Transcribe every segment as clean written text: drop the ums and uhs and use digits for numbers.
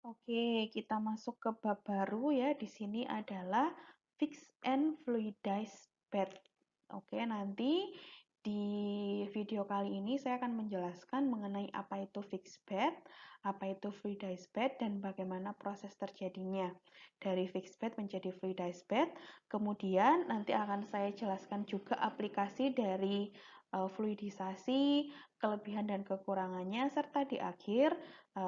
Oke, kita masuk ke bab baru ya. Di sini adalah fixed and fluidized bed. Oke, nanti di video kali ini saya akan menjelaskan mengenai apa itu fixed bed, apa itu fluidized bed, dan bagaimana proses terjadinya dari fixed bed menjadi fluidized bed. Kemudian nanti akan saya jelaskan juga aplikasi dari fluidisasi, kelebihan dan kekurangannya, serta di akhir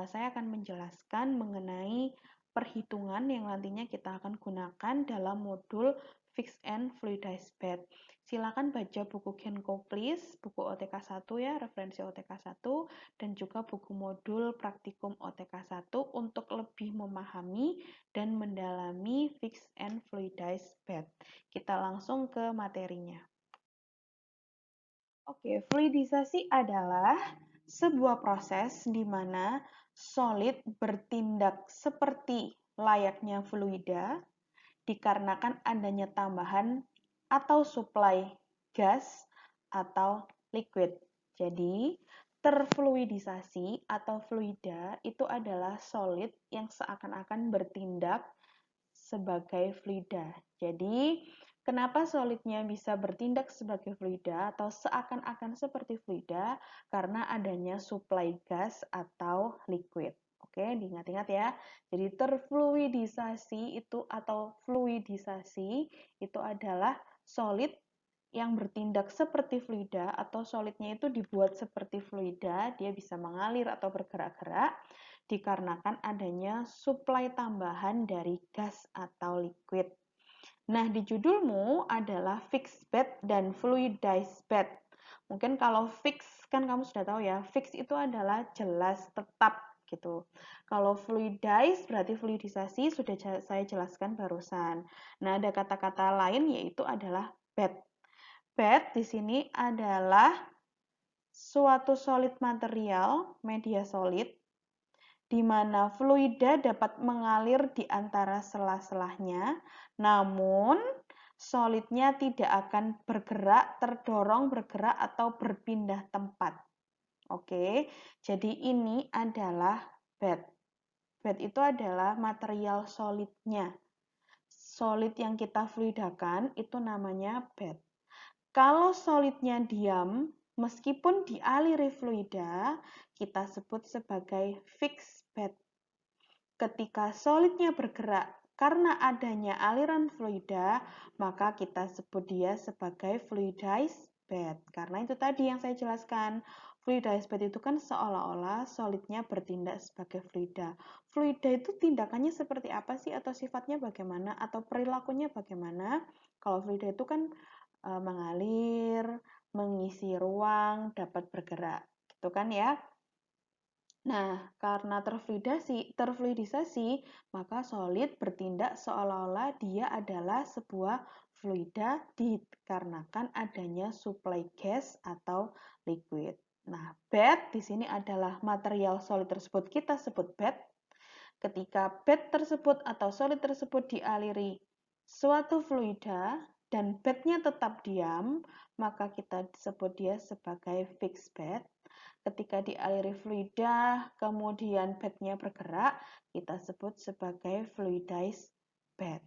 saya akan menjelaskan mengenai perhitungan yang nantinya kita akan gunakan dalam modul Fixed and Fluidized Bed. Silakan baca buku Genco Please, buku OTK 1 ya, referensi OTK 1, dan juga buku modul praktikum OTK 1 untuk lebih memahami dan mendalami Fixed and Fluidized Bed. Kita langsung ke materinya. Oke, fluidisasi adalah sebuah proses di mana solid bertindak seperti layaknya fluida dikarenakan adanya tambahan atau suplai gas atau liquid. Jadi, terfluidisasi atau fluida itu adalah solid yang seakan-akan bertindak sebagai fluida. Jadi, kenapa solidnya bisa bertindak sebagai fluida atau seakan-akan seperti fluida? Karena adanya suplai gas atau liquid. Oke, diingat-ingat ya. Jadi terfluidisasi itu atau fluidisasi itu adalah solid yang bertindak seperti fluida atau solidnya itu dibuat seperti fluida, dia bisa mengalir atau bergerak-gerak dikarenakan adanya suplai tambahan dari gas atau liquid. Nah, di judulmu adalah fixed bed dan fluidized bed. Mungkin kalau fix kan kamu sudah tahu ya, fix itu adalah jelas, tetap gitu. Kalau fluidized berarti fluidisasi sudah saya jelaskan barusan. Nah, ada kata-kata lain yaitu adalah bed. Bed di sini adalah suatu solid material, media solid, di mana fluida dapat mengalir di antara sela-selahnya, namun solidnya tidak akan bergerak, terdorong, bergerak, atau berpindah tempat. Oke, jadi ini adalah bed. Bed itu adalah material solidnya. Solid yang kita fluidakan itu namanya bed. Kalau solidnya diam, meskipun dialiri fluida, kita sebut sebagai fixed bed. Ketika solidnya bergerak karena adanya aliran fluida, maka kita sebut dia sebagai fluidized bed. Karena itu tadi yang saya jelaskan, fluidized bed itu kan seolah-olah solidnya bertindak sebagai fluida. Fluida itu tindakannya seperti apa sih, atau sifatnya bagaimana, atau perilakunya bagaimana? Kalau fluida itu kan mengalir, mengisi ruang, dapat bergerak, gitu kan ya. Nah, karena terfluidisasi, maka solid bertindak seolah-olah dia adalah sebuah fluida dikarenakan adanya suplai gas atau liquid. Nah, bed di sini adalah material solid tersebut kita sebut bed. Ketika bed tersebut atau solid tersebut dialiri suatu fluida dan bednya tetap diam, maka kita sebut dia sebagai fixed bed. Ketika dialiri fluida, kemudian bednya bergerak, kita sebut sebagai fluidized bed.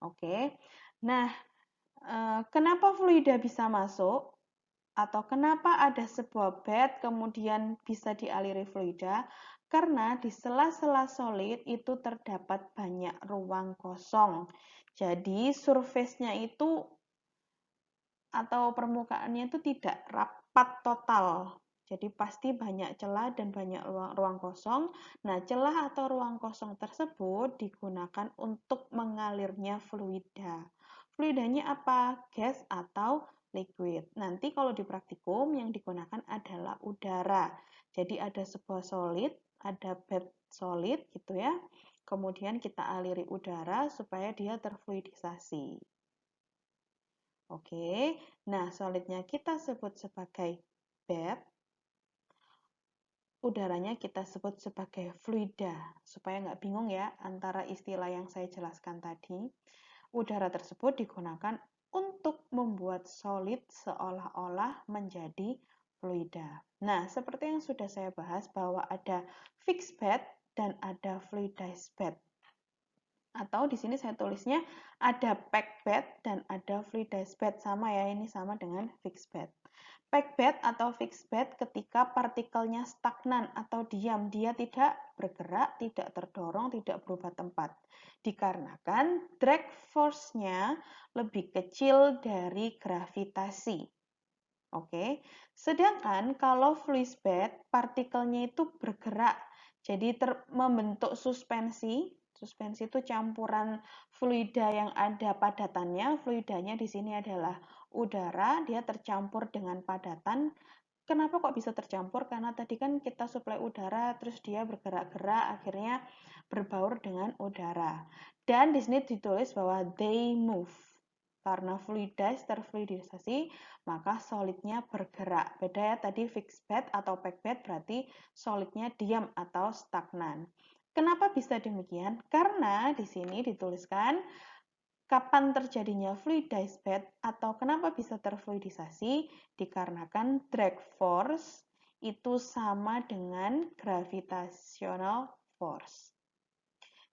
Oke. Nah, kenapa fluida bisa masuk? Atau kenapa ada sebuah bed kemudian bisa dialiri fluida? Karena di sela-sela solid itu terdapat banyak ruang kosong. Jadi surface-nya itu atau permukaannya itu tidak rapat total. Jadi pasti banyak celah dan banyak ruang kosong. Nah, celah atau ruang kosong tersebut digunakan untuk mengalirnya fluida. Fluidanya apa? Gas atau liquid. Nanti kalau di praktikum yang digunakan adalah udara. Jadi ada sebuah solid, ada bed solid gitu ya. Kemudian kita aliri udara supaya dia terfluidisasi. Oke, nah solidnya kita sebut sebagai bed, udaranya kita sebut sebagai fluida. Supaya nggak bingung ya antara istilah yang saya jelaskan tadi. Udara tersebut digunakan untuk membuat solid seolah-olah menjadi fluida. Nah, seperti yang sudah saya bahas bahwa ada fixed bed dan ada fluidized bed. Atau di sini saya tulisnya ada packed bed dan ada fluidized bed, sama ya, ini sama dengan fixed bed. Packed bed atau fixed bed ketika partikelnya stagnan atau diam, dia tidak bergerak, tidak terdorong, tidak berubah tempat. Dikarenakan drag force-nya lebih kecil dari gravitasi. Oke, sedangkan kalau fluid bed, partikelnya itu bergerak, jadi membentuk suspensi. Suspensi itu campuran fluida yang ada padatannya. Fluidanya di sini adalah udara, dia tercampur dengan padatan. Kenapa kok bisa tercampur? Karena tadi kan kita suplai udara, terus dia bergerak-gerak, akhirnya berbaur dengan udara. Dan di sini ditulis bahwa they move. Karena terfluidisasi, maka solidnya bergerak. Beda ya, tadi fixed bed atau packed bed berarti solidnya diam atau stagnan. Kenapa bisa demikian? Karena di sini dituliskan kapan terjadinya fluidized bed atau kenapa bisa terfluidisasi, dikarenakan drag force itu sama dengan gravitational force.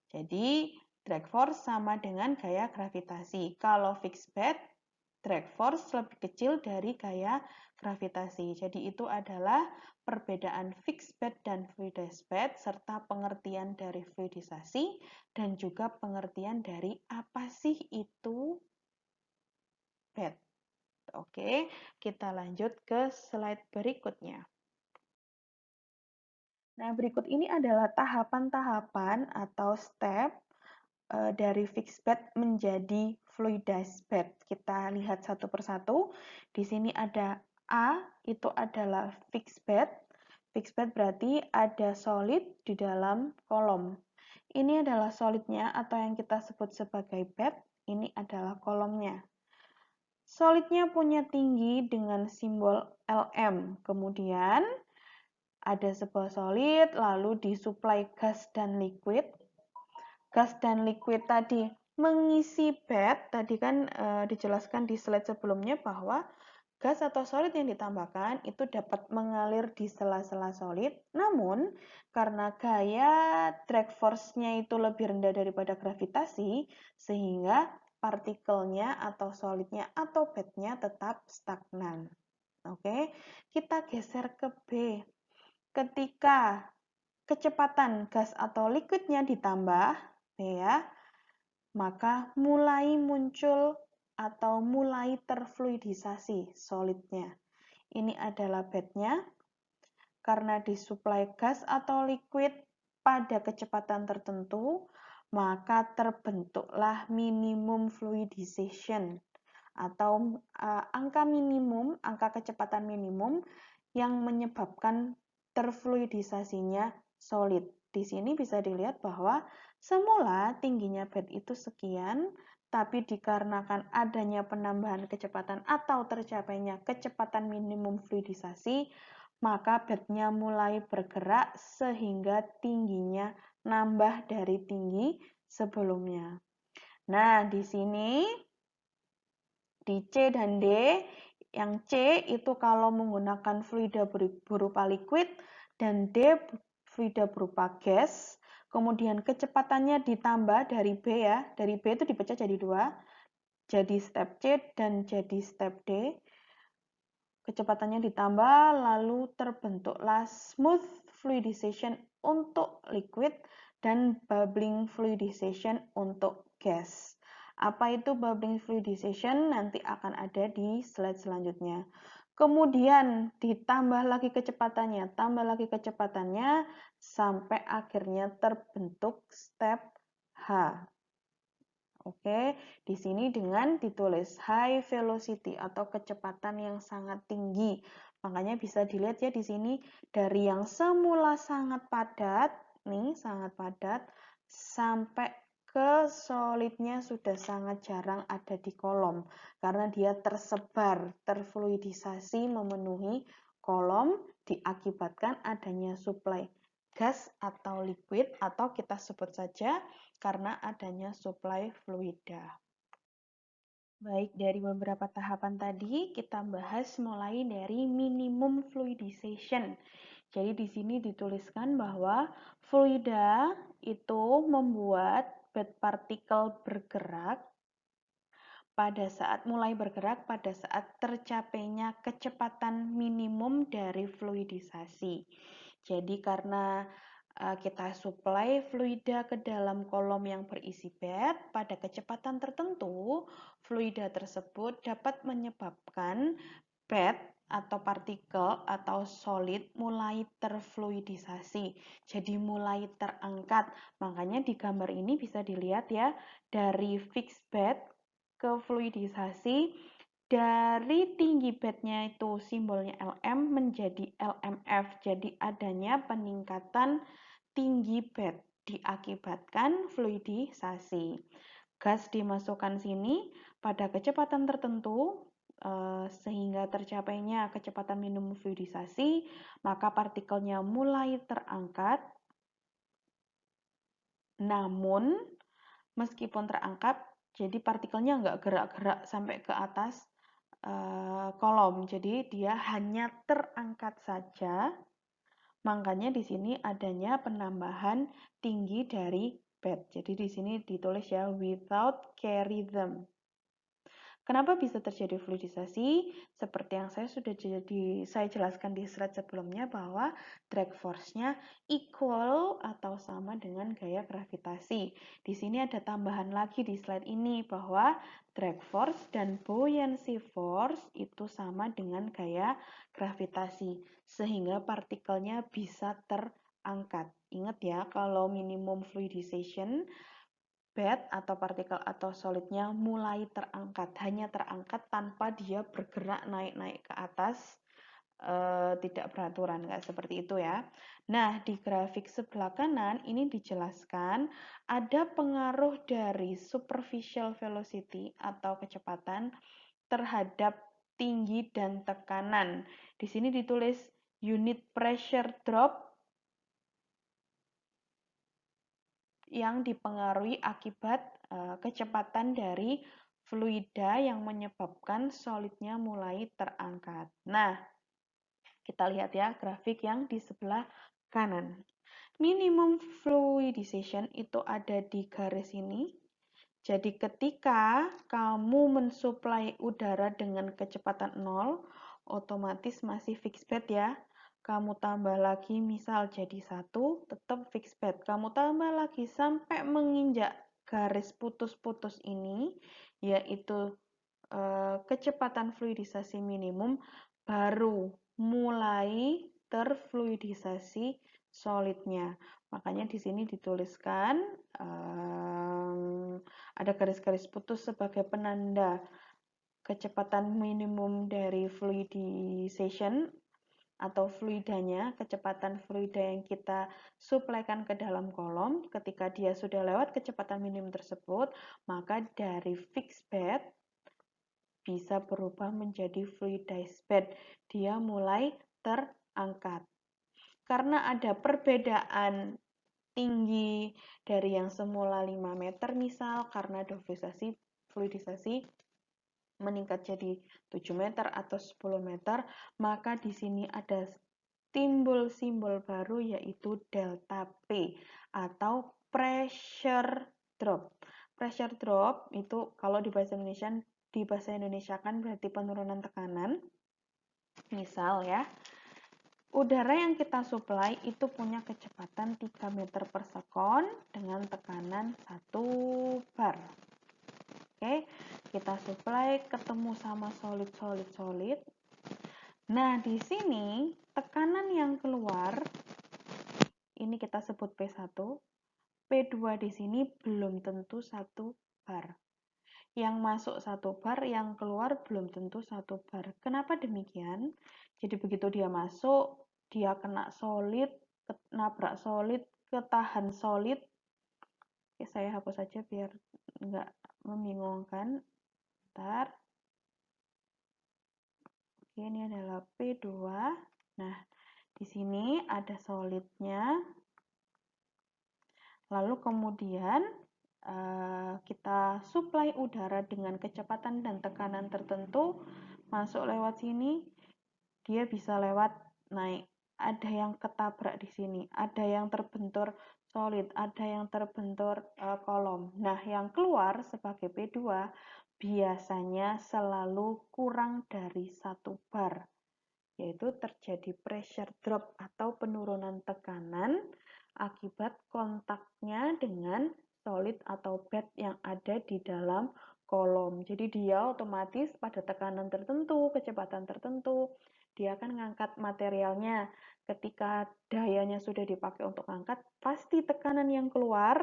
Jadi drag force sama dengan gaya gravitasi. Kalau fixed bed, drag force lebih kecil dari gaya gravitasi. Jadi itu adalah perbedaan fixed bed dan fluidized bed, serta pengertian dari fluidisasi, dan juga pengertian dari apa sih itu bed. Oke, kita lanjut ke slide berikutnya. Nah, berikut ini adalah tahapan-tahapan atau step dari fixed bed menjadi fluidized bed. Kita lihat satu persatu. Di sini ada A, itu adalah fixed bed. Fixed bed berarti ada solid di dalam kolom. Ini adalah solidnya atau yang kita sebut sebagai bed. Ini adalah kolomnya. Solidnya punya tinggi dengan simbol Lm. Kemudian ada sebuah solid, lalu disuplai gas dan liquid. Gas dan liquid tadi mengisi bed, tadi kan dijelaskan di slide sebelumnya bahwa gas atau solid yang ditambahkan itu dapat mengalir di sela-sela solid, namun karena gaya drag force-nya itu lebih rendah daripada gravitasi, sehingga partikelnya atau solidnya atau bednya tetap stagnan. Oke, kita geser ke B. Ketika kecepatan gas atau liquidnya ditambah, ya, maka mulai muncul atau mulai terfluidisasi solidnya. Ini adalah bednya. Karena disuplai gas atau liquid pada kecepatan tertentu, maka terbentuklah minimum fluidization atau angka minimum, angka kecepatan minimum yang menyebabkan terfluidisasinya solid. Di sini bisa dilihat bahwa semula tingginya bed itu sekian, tapi dikarenakan adanya penambahan kecepatan atau tercapainya kecepatan minimum fluidisasi, maka bednya mulai bergerak sehingga tingginya nambah dari tinggi sebelumnya. Nah, di sini di C dan D, yang C itu kalau menggunakan fluida berupa liquid dan D fluida berupa gas, kemudian kecepatannya ditambah dari B ya, dari B itu dipecah jadi 2, jadi step C dan jadi step D. Kecepatannya ditambah, lalu terbentuklah smooth fluidization untuk liquid dan bubbling fluidization untuk gas. Apa itu bubbling fluidization? Nanti akan ada di slide selanjutnya. Kemudian ditambah lagi kecepatannya, tambah lagi kecepatannya, sampai akhirnya terbentuk step H. Oke, di sini dengan ditulis high velocity atau kecepatan yang sangat tinggi. Makanya bisa dilihat ya di sini dari yang semula sangat padat, nih sangat padat, sampai ke solidnya sudah sangat jarang ada di kolom karena dia tersebar, terfluidisasi memenuhi kolom diakibatkan adanya suplai gas atau liquid atau kita sebut saja karena adanya suplai fluida. Baik, dari beberapa tahapan tadi kita bahas mulai dari minimum fluidization. Jadi di sini dituliskan bahwa fluida itu membuat bed partikel bergerak mulai bergerak pada saat tercapainya kecepatan minimum dari fluidisasi. Jadi karena kita supply fluida ke dalam kolom yang berisi bed pada kecepatan tertentu, fluida tersebut dapat menyebabkan bed atau partikel atau solid mulai terfluidisasi, jadi mulai terangkat. Makanya di gambar ini bisa dilihat ya, dari fixed bed ke fluidisasi, dari tinggi bednya itu simbolnya Lm menjadi LMF. Jadi adanya peningkatan tinggi bed diakibatkan fluidisasi. Gas dimasukkan sini pada kecepatan tertentu sehingga tercapainya kecepatan minimum fluidisasi, maka partikelnya mulai terangkat. Namun meskipun terangkat, jadi partikelnya nggak gerak-gerak sampai ke atas kolom, jadi dia hanya terangkat saja. Makanya di sini adanya penambahan tinggi dari bed. Jadi di sini ditulis ya, without carry them. Kenapa bisa terjadi fluidisasi? Seperti yang saya jelaskan di slide sebelumnya bahwa drag force-nya equal atau sama dengan gaya gravitasi. Di sini ada tambahan lagi di slide ini bahwa drag force dan buoyancy force itu sama dengan gaya gravitasi, sehingga partikelnya bisa terangkat. Ingat ya, kalau minimum fluidization, bed atau partikel atau solidnya mulai terangkat, hanya terangkat tanpa dia bergerak naik-naik ke atas, tidak beraturan, nggak seperti itu ya. Nah, di grafik sebelah kanan ini dijelaskan ada pengaruh dari superficial velocity atau kecepatan terhadap tinggi dan tekanan. Di sini ditulis unit pressure drop yang dipengaruhi akibat kecepatan dari fluida yang menyebabkan solidnya mulai terangkat. Nah, kita lihat ya grafik yang di sebelah kanan. Minimum fluidization itu ada di garis ini. Jadi ketika kamu mensuplai udara dengan kecepatan 0, otomatis masih fixed bed ya. Kamu tambah lagi misal jadi 1, tetap fixed bed. Kamu tambah lagi sampai menginjak garis putus-putus ini, yaitu kecepatan fluidisasi minimum, baru mulai terfluidisasi solidnya. Makanya di sini dituliskan ada garis-garis putus sebagai penanda kecepatan minimum dari fluidization atau fluidanya, kecepatan fluida yang kita suplaikan ke dalam kolom. Ketika dia sudah lewat kecepatan minimum tersebut, maka dari fixed bed bisa berubah menjadi fluidized bed. Dia mulai terangkat. Karena ada perbedaan tinggi dari yang semula 5 meter misal, karena fluidisasi meningkat jadi 7 meter atau 10 meter, maka di sini ada timbul simbol baru yaitu delta P atau pressure drop. Pressure drop itu kalau di bahasa Indonesia kan berarti penurunan tekanan. Misal ya, udara yang kita suplai itu punya kecepatan 3 meter per sekon dengan tekanan 1 bar. Oke, kita suplai ketemu sama solid. Nah, di sini tekanan yang keluar ini kita sebut P1. P2 di sini belum tentu 1 bar. Yang masuk 1 bar, yang keluar belum tentu 1 bar. Kenapa demikian? Jadi begitu dia masuk, dia kena solid, nabrak solid, ketahan solid. Oke, saya hapus saja biar nggak membingungkan. Bentar. Oke, ini adalah P2. Nah, di sini ada solidnya. Lalu kemudian kita suplai udara dengan kecepatan dan tekanan tertentu, masuk lewat sini, dia bisa lewat naik ada yang ketabrak di sini, ada yang terbentur solid, ada yang terbentur kolom. Nah, yang keluar sebagai P2 biasanya selalu kurang dari 1 bar, yaitu terjadi pressure drop atau penurunan tekanan akibat kontaknya dengan solid atau bed yang ada di dalam kolom. Jadi dia otomatis pada tekanan tertentu, kecepatan tertentu, dia akan mengangkat materialnya. Ketika dayanya sudah dipakai untuk angkat, pasti tekanan yang keluar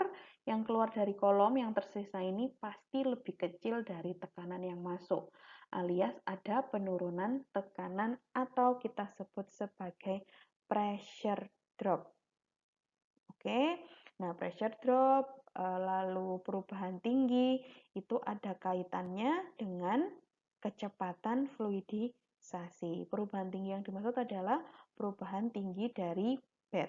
dari kolom yang tersisa ini pasti lebih kecil dari tekanan yang masuk, alias ada penurunan tekanan atau kita sebut sebagai pressure drop. Oke, nah pressure drop lalu perubahan tinggi itu ada kaitannya dengan kecepatan fluidisasi. Perubahan tinggi yang dimaksud adalah perubahan tinggi dari bed.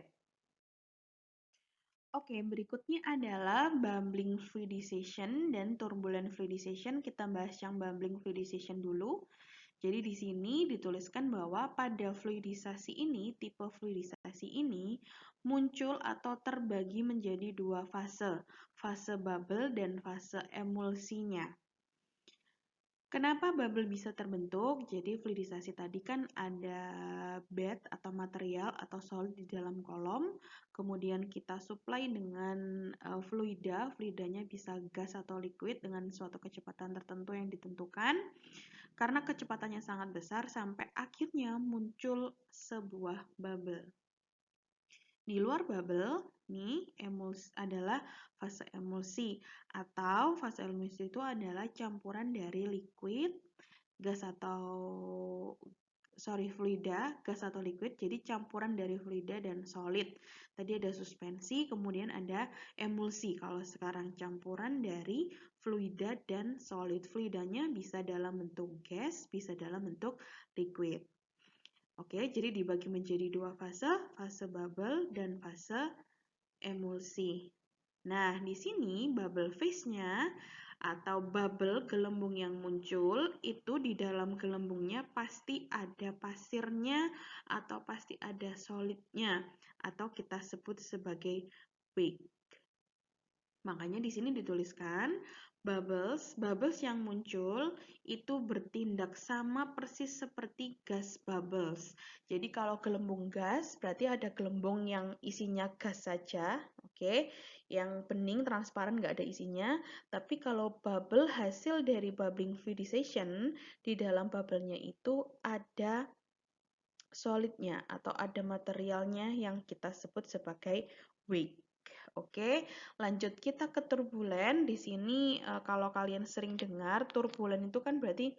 Oke, berikutnya adalah bubbling fluidization dan turbulent fluidization. Kita bahas yang bubbling fluidization dulu. Jadi di sini dituliskan bahwa pada fluidisasi ini, tipe fluidisasi ini muncul atau terbagi menjadi 2 fase, fase bubble dan fase emulsinya. Kenapa bubble bisa terbentuk? Jadi fluidisasi tadi kan ada bed atau material atau solid di dalam kolom, kemudian kita supply dengan fluidanya bisa gas atau liquid dengan suatu kecepatan tertentu yang ditentukan. Karena kecepatannya sangat besar sampai akhirnya muncul sebuah bubble. Di luar bubble, nih adalah fase emulsi, atau fase emulsi itu adalah campuran dari liquid, fluida, gas atau liquid, jadi campuran dari fluida dan solid. Tadi ada suspensi, kemudian ada emulsi. Kalau sekarang campuran dari fluida dan solid. Fluidanya bisa dalam bentuk gas, bisa dalam bentuk liquid. Oke, jadi dibagi menjadi 2 fase, fase bubble dan fase emulsi. Nah, di sini bubble phase-nya atau bubble gelembung yang muncul itu di dalam gelembungnya pasti ada pasirnya atau pasti ada solidnya atau kita sebut sebagai wake. Makanya di sini dituliskan bubbles yang muncul itu bertindak sama persis seperti gas bubbles. Jadi kalau gelembung gas berarti ada gelembung yang isinya gas saja, oke, yang bening transparan nggak ada isinya. Tapi kalau bubble hasil dari bubbling fluidization, di dalam bubble-nya itu ada solidnya atau ada materialnya yang kita sebut sebagai wake. Oke, lanjut kita ke turbulen. Di sini kalau kalian sering dengar turbulen itu kan berarti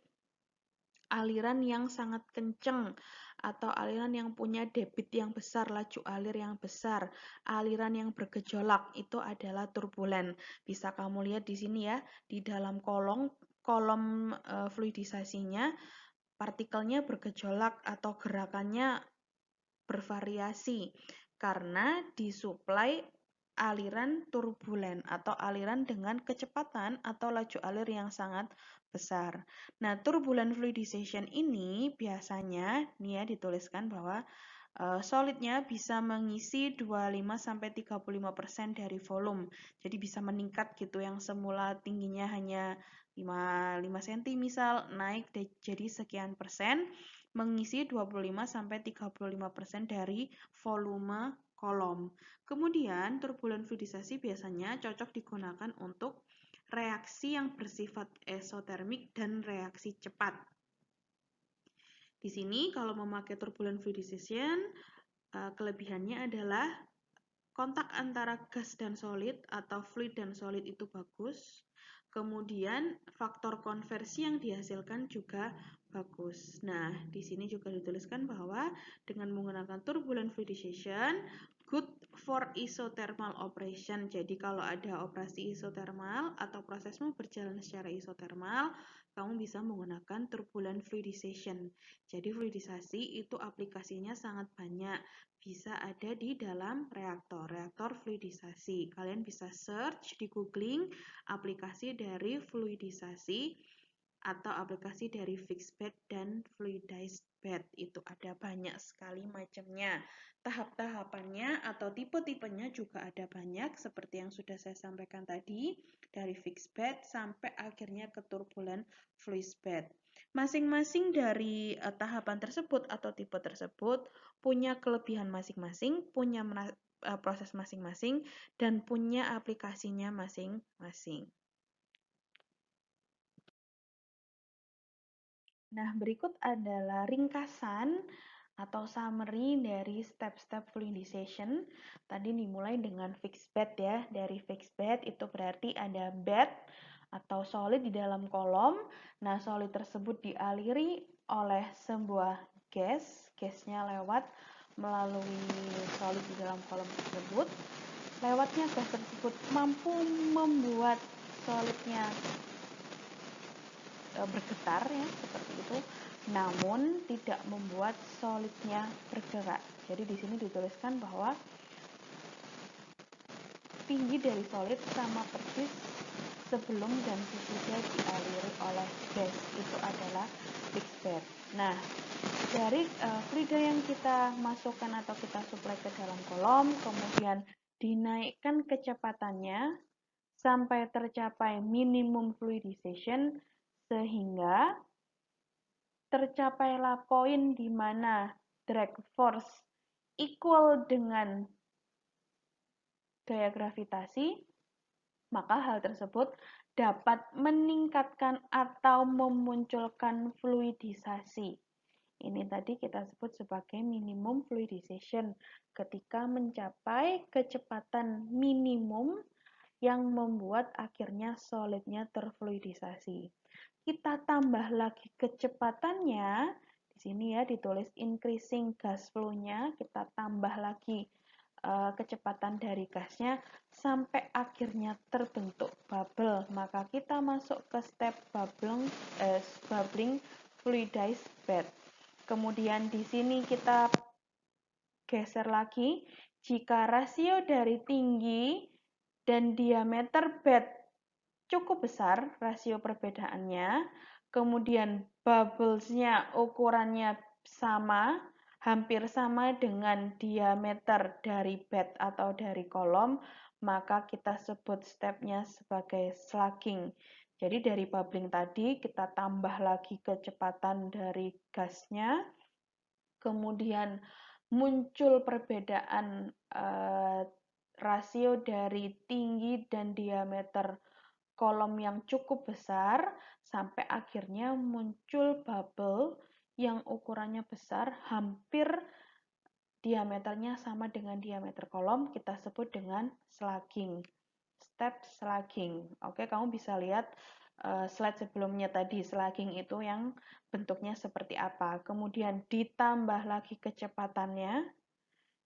aliran yang sangat kenceng atau aliran yang punya debit yang besar, laju alir yang besar, aliran yang bergejolak itu adalah turbulen. Bisa kamu lihat di sini ya, di dalam kolom fluidisasinya partikelnya bergejolak atau gerakannya bervariasi karena disuplai aliran turbulen atau aliran dengan kecepatan atau laju alir yang sangat besar. Nah, turbulent fluidization ini biasanya nih ya dituliskan bahwa solidnya bisa mengisi 25-35% dari volume. Jadi bisa meningkat gitu, yang semula tingginya hanya 5 cm misal naik jadi sekian persen, mengisi 25-35% dari volume kolom. Kemudian turbulent fluidisasi biasanya cocok digunakan untuk reaksi yang bersifat esotermik dan reaksi cepat. Di sini kalau memakai turbulent fluidization, kelebihannya adalah kontak antara gas dan solid atau fluid dan solid itu bagus. Kemudian faktor konversi yang dihasilkan juga bagus. Nah, di sini juga dituliskan bahwa dengan menggunakan turbulent fluidization, good for isothermal operation. Jadi kalau ada operasi isothermal atau prosesmu berjalan secara isothermal, kamu bisa menggunakan turbulent fluidization. Jadi fluidisasi itu aplikasinya sangat banyak. Bisa ada di dalam reaktor fluidisasi. Kalian bisa search di googling aplikasi dari fluidisasi atau aplikasi dari fixed bed dan fluidized bed. Itu ada banyak sekali macamnya. Tahap-tahapannya atau tipe-tipenya juga ada banyak, seperti yang sudah saya sampaikan tadi, dari fixed bed sampai akhirnya ke turbulent fluid bed. Masing-masing dari tahapan tersebut atau tipe tersebut punya kelebihan masing-masing, punya proses masing-masing, dan punya aplikasinya masing-masing. Nah, berikut adalah ringkasan atau summary dari step-step fluidization. Tadi dimulai dengan fixed bed ya. Dari fixed bed itu berarti ada bed atau solid di dalam kolom. Nah, solid tersebut dialiri oleh sebuah gas. Gasnya lewat melalui solid di dalam kolom tersebut. Lewatnya gas tersebut mampu membuat solidnya bergetar ya, seperti itu, namun tidak membuat solidnya bergerak. Jadi di sini dituliskan bahwa tinggi dari solid sama persis sebelum dan sesudah dialiri oleh gas, itu adalah fixed bed. Nah, dari fluida yang kita masukkan atau kita suplai ke dalam kolom, kemudian dinaikkan kecepatannya sampai tercapai minimum fluidization, sehingga tercapailah poin di mana drag force equal dengan gaya gravitasi, maka hal tersebut dapat meningkatkan atau memunculkan fluidisasi. Ini tadi kita sebut sebagai minimum fluidization, ketika mencapai kecepatan minimum yang membuat akhirnya solidnya terfluidisasi. Kita tambah lagi kecepatannya, di sini ya ditulis increasing gas flow-nya, kita tambah lagi kecepatan dari gasnya sampai akhirnya terbentuk bubble. Maka kita masuk ke step bubbling fluidized bed. Kemudian di sini kita geser lagi, jika rasio dari tinggi dan diameter bed cukup besar rasio perbedaannya, kemudian bubblesnya ukurannya sama, hampir sama dengan diameter dari bed atau dari kolom, maka kita sebut stepnya sebagai slugging. Jadi dari bubbling tadi kita tambah lagi kecepatan dari gasnya, kemudian muncul perbedaan rasio dari tinggi dan diameter kolom yang cukup besar sampai akhirnya muncul bubble yang ukurannya besar, hampir diameternya sama dengan diameter kolom, kita sebut dengan slugging. Step slugging. Oke, kamu bisa lihat slide sebelumnya tadi, slugging itu yang bentuknya seperti apa. Kemudian ditambah lagi kecepatannya.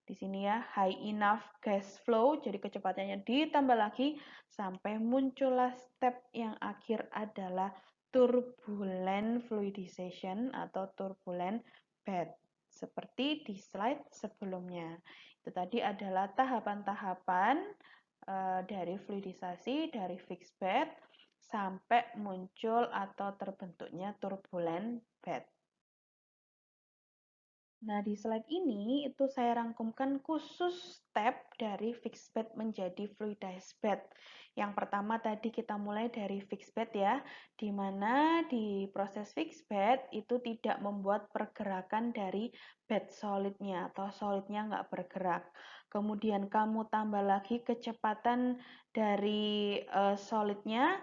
Di sini ya, high enough gas flow, jadi kecepatannya ditambah lagi sampai muncullah step yang akhir adalah turbulent fluidization atau turbulent bed. Seperti di slide sebelumnya. Itu tadi adalah tahapan-tahapan dari fluidisasi, dari fixed bed, sampai muncul atau terbentuknya turbulent bed. Nah, di slide ini itu saya rangkumkan khusus step dari fixed bed menjadi fluidized bed. Yang pertama tadi kita mulai dari fixed bed ya, di mana di proses fixed bed itu tidak membuat pergerakan dari bed solidnya atau solidnya nggak bergerak. Kemudian kamu tambah lagi kecepatan dari solidnya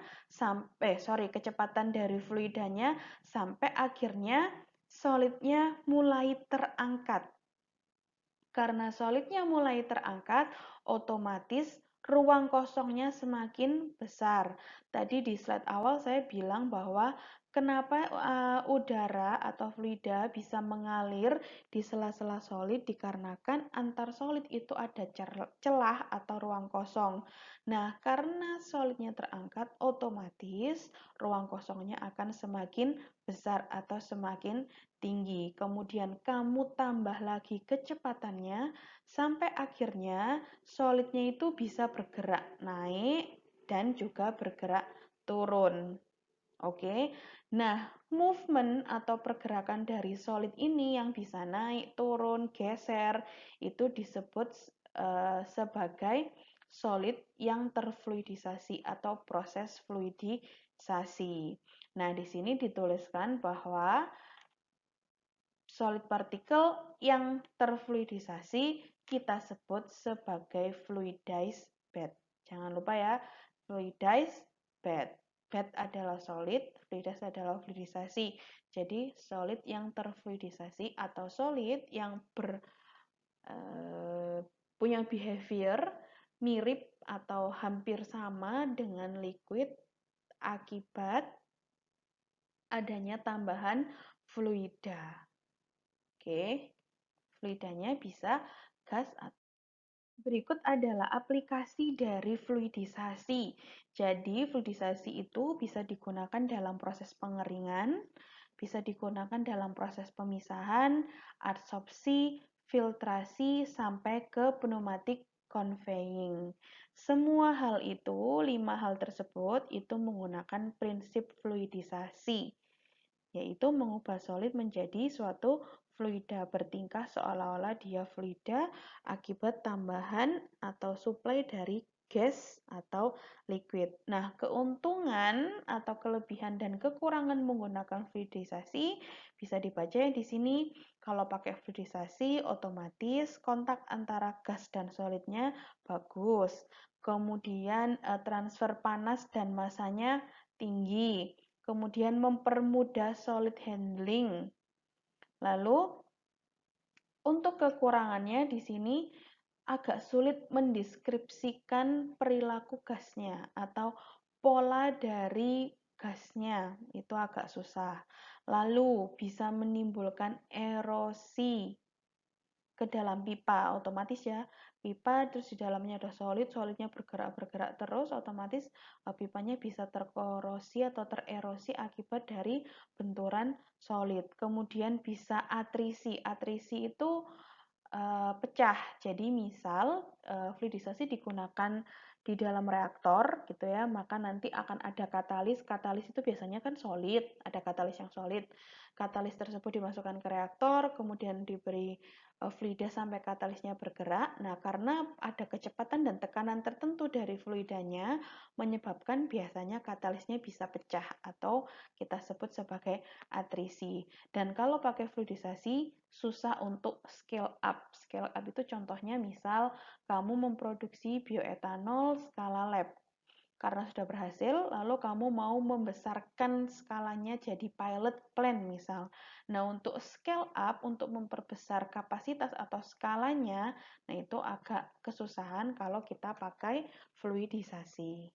kecepatan dari fluidanya sampai akhirnya solidnya mulai terangkat. Karena solidnya mulai terangkat, otomatis ruang kosongnya semakin besar. Tadi di slide awal saya bilang bahwa kenapa udara atau fluida bisa mengalir di sela-sela solid, dikarenakan antar solid itu ada celah atau ruang kosong. Nah, karena solidnya terangkat, otomatis ruang kosongnya akan semakin besar atau semakin tinggi. Kemudian kamu tambah lagi kecepatannya sampai akhirnya solidnya itu bisa bergerak naik dan juga bergerak turun. Oke. Nah, movement atau pergerakan dari solid ini yang bisa naik, turun, geser, itu disebut sebagai solid yang terfluidisasi atau proses fluidisasi. Nah, di sini dituliskan bahwa solid particle yang terfluidisasi kita sebut sebagai fluidized bed. Jangan lupa ya, fluidized bed. Bed adalah solid, fluidized adalah fluidisasi. Jadi solid yang terfluidisasi atau solid yang punya behavior mirip atau hampir sama dengan liquid akibat adanya tambahan fluida. Oke, fluidanya bisa gas atau berikut adalah aplikasi dari fluidisasi. Jadi, fluidisasi itu bisa digunakan dalam proses pengeringan, bisa digunakan dalam proses pemisahan, adsorpsi, filtrasi, sampai ke pneumatic conveying. Semua hal itu, 5 hal tersebut, itu menggunakan prinsip fluidisasi, yaitu mengubah solid menjadi suatu fluida, bertingkah seolah-olah dia fluida akibat tambahan atau suplai dari gas atau liquid. Nah, keuntungan atau kelebihan dan kekurangan menggunakan fluidisasi bisa dibaca di sini. Kalau pakai fluidisasi, otomatis kontak antara gas dan solidnya bagus. Kemudian transfer panas dan masanya tinggi. Kemudian mempermudah solid handling. Lalu untuk kekurangannya di sini agak sulit mendeskripsikan perilaku gasnya atau pola dari gasnya, itu agak susah. Lalu bisa menimbulkan erosi ke dalam pipa, otomatis ya, pipa terus di dalamnya ada solid, solidnya bergerak terus, otomatis pipanya bisa terkorosi atau tererosi akibat dari benturan solid. Kemudian bisa atrisi, atrisi itu pecah. Jadi misal fluidisasi digunakan di dalam reaktor gitu ya, maka nanti akan ada katalis. Katalis itu biasanya kan solid, ada katalis yang solid. Katalis tersebut dimasukkan ke reaktor, kemudian diberi fluida sampai katalisnya bergerak. Nah, karena ada kecepatan dan tekanan tertentu dari fluidanya, menyebabkan biasanya katalisnya bisa pecah atau kita sebut sebagai atrisi. Dan kalau pakai fluidisasi, susah untuk scale up. Scale up itu contohnya misal kamu memproduksi bioetanol skala lab. Karena sudah berhasil, lalu kamu mau membesarkan skalanya jadi pilot plant misal. Nah, untuk scale up, untuk memperbesar kapasitas atau skalanya, nah itu agak kesusahan kalau kita pakai fluidisasi.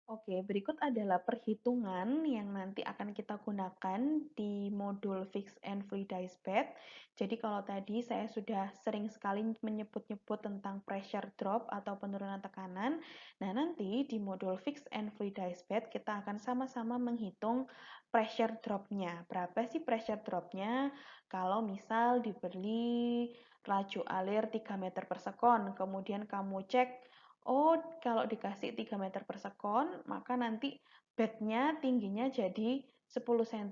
Oke, berikut adalah perhitungan yang nanti akan kita gunakan di modul Fixed and Fluidized Bed. Jadi kalau tadi saya sudah sering sekali menyebut-nyebut tentang pressure drop atau penurunan tekanan. Nah, nanti di modul Fixed and Fluidized Bed kita akan sama-sama menghitung pressure drop-nya. Berapa sih pressure drop-nya? Kalau misal diberi laju alir 3 meter per sekon, kemudian kamu cek, oh, kalau dikasih 3 meter per sekon, maka nanti bednya tingginya jadi 10 cm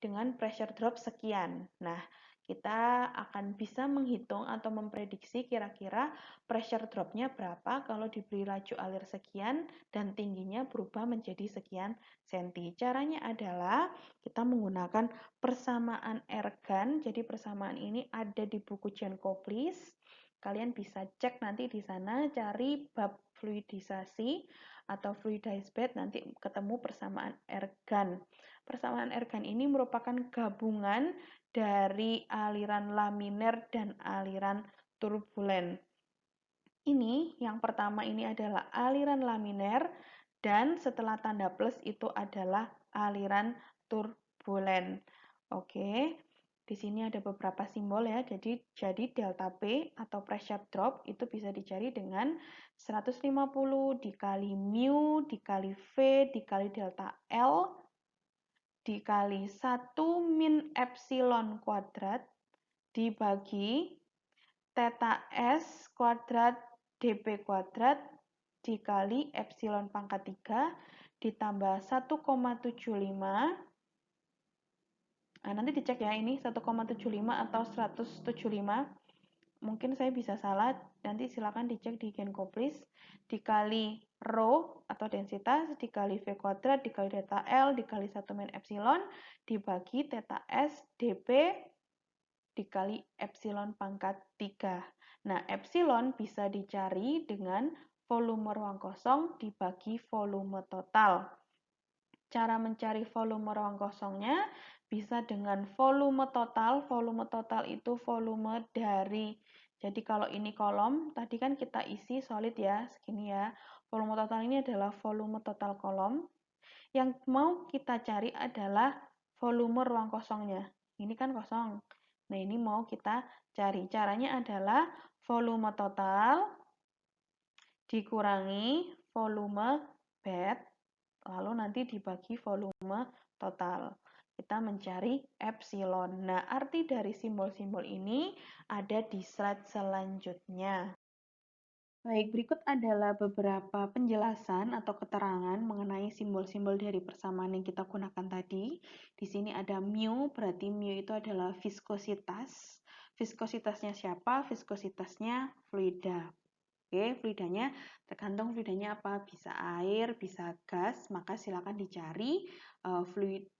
dengan pressure drop sekian. Nah, kita akan bisa menghitung atau memprediksi kira-kira pressure dropnya berapa kalau diberi laju alir sekian dan tingginya berubah menjadi sekian senti. Caranya adalah kita menggunakan persamaan ergan. Jadi persamaan ini ada di buku Jankowski. Kalian bisa cek nanti di sana, cari bab fluidisasi atau fluidized bed, nanti ketemu persamaan ergan. Persamaan ergan ini merupakan gabungan dari aliran laminer dan aliran turbulen. Ini yang pertama ini adalah aliran laminer dan setelah tanda plus itu adalah aliran turbulen. Oke. Di sini ada beberapa simbol ya. Jadi delta P atau pressure drop itu bisa dicari dengan 150 dikali mu dikali V dikali delta L dikali 1 min epsilon kuadrat dibagi theta S kuadrat dP kuadrat dikali epsilon pangkat 3 ditambah 1,75. Nah, nanti dicek ya ini 1,75 atau 175. Mungkin saya bisa salah, nanti silakan dicek di Genkoplis. Dikali rho atau densitas, dikali V kuadrat, dikali delta L, dikali 1 min epsilon, dibagi theta S dP, dikali epsilon pangkat 3. Nah, epsilon bisa dicari dengan volume ruang kosong dibagi volume total. Cara mencari volume ruang kosongnya bisa dengan volume total. Volume total itu volume dari, jadi kalau ini kolom, tadi kan kita isi solid ya, segini ya. Volume total ini adalah volume total kolom. Yang mau kita cari adalah volume ruang kosongnya. Ini kan kosong. Nah, ini mau kita cari. Caranya adalah volume total dikurangi volume bed, lalu nanti dibagi volume total. Kita mencari epsilon. Nah, arti dari simbol-simbol ini ada di slide selanjutnya. Baik, berikut adalah beberapa penjelasan atau keterangan mengenai simbol-simbol dari persamaan yang kita gunakan tadi. Di sini ada mu, berarti mu itu adalah viskositas. Viskositasnya siapa? Viskositasnya fluida. Oke, fluidanya tergantung fluidanya apa, bisa air, bisa gas, maka silakan dicari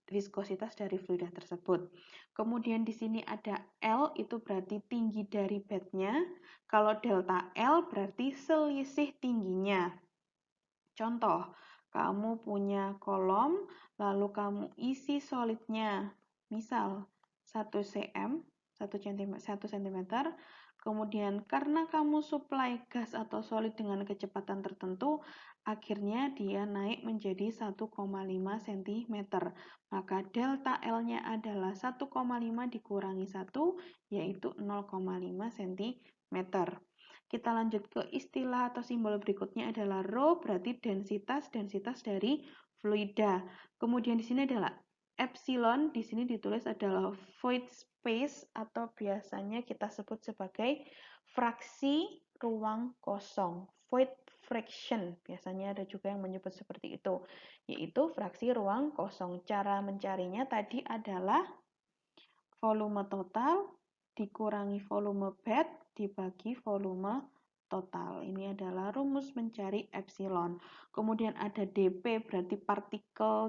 viskositas dari fluida tersebut. Kemudian di sini ada L, itu berarti tinggi dari bednya. Kalau delta L berarti selisih tingginya. Contoh, kamu punya kolom, lalu kamu isi solidnya, misal 1 cm, 1 cm, kemudian karena kamu supply gas atau solid dengan kecepatan tertentu, akhirnya dia naik menjadi 1,5 cm. Maka delta L-nya adalah 1,5 dikurangi 1, yaitu 0,5 cm. Kita lanjut ke istilah atau simbol berikutnya adalah rho, berarti densitas dari fluida. Kemudian di sini adalah epsilon, di sini ditulis adalah void space atau biasanya kita sebut sebagai fraksi ruang kosong. Void fraction, biasanya ada juga yang menyebut seperti itu, yaitu fraksi ruang kosong. Cara mencarinya tadi adalah volume total dikurangi volume bed dibagi volume total. Ini adalah rumus mencari epsilon. Kemudian ada dP, berarti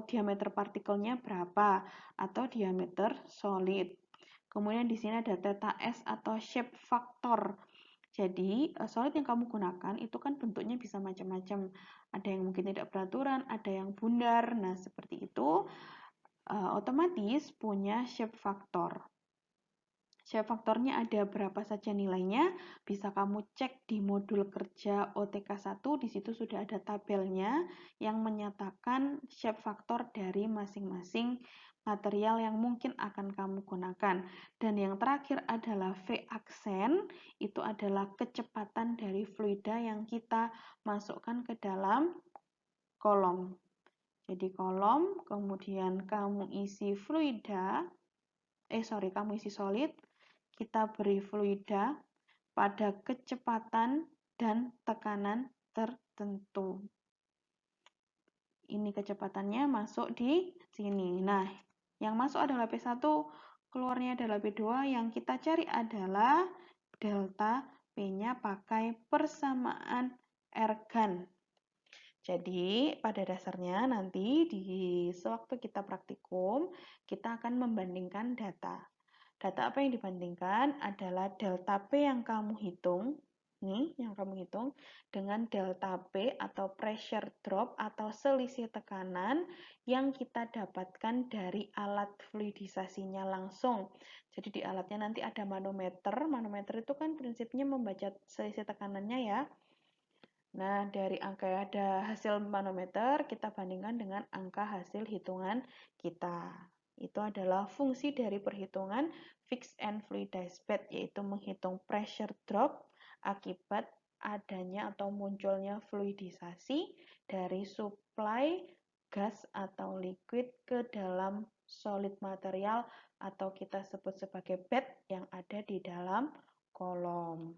diameter partikelnya berapa atau diameter solid. Kemudian di sini ada theta S atau shape factor. Jadi, solid yang kamu gunakan itu kan bentuknya bisa macam-macam. Ada yang mungkin tidak beraturan, ada yang bundar. Nah, seperti itu otomatis punya shape factor. Shape faktornya ada berapa saja nilainya, bisa kamu cek di modul kerja OTK 1, di situ sudah ada tabelnya yang menyatakan shape faktor dari masing-masing material yang mungkin akan kamu gunakan. Dan yang terakhir adalah V aksen, itu adalah kecepatan dari fluida yang kita masukkan ke dalam kolom. Jadi kolom, kemudian kamu isi kamu isi solid, kita beri fluida pada kecepatan dan tekanan tertentu. Ini kecepatannya masuk di sini. Nah, yang masuk adalah P1, keluarnya adalah P2. Yang kita cari adalah delta P-nya pakai persamaan ergan. Jadi, pada dasarnya nanti di sewaktu kita praktikum, kita akan membandingkan data. Data apa yang dibandingkan adalah delta P yang kamu hitung, nih yang kamu hitung, dengan delta P atau pressure drop atau selisih tekanan yang kita dapatkan dari alat fluidisasinya langsung. Jadi di alatnya nanti ada manometer. Manometer itu kan prinsipnya membaca selisih tekanannya ya. Nah, dari angka yang ada hasil manometer, kita bandingkan dengan angka hasil hitungan kita. Itu adalah fungsi dari perhitungan fixed and fluidized bed, yaitu menghitung pressure drop akibat adanya atau munculnya fluidisasi dari supply gas atau liquid ke dalam solid material atau kita sebut sebagai bed yang ada di dalam kolom.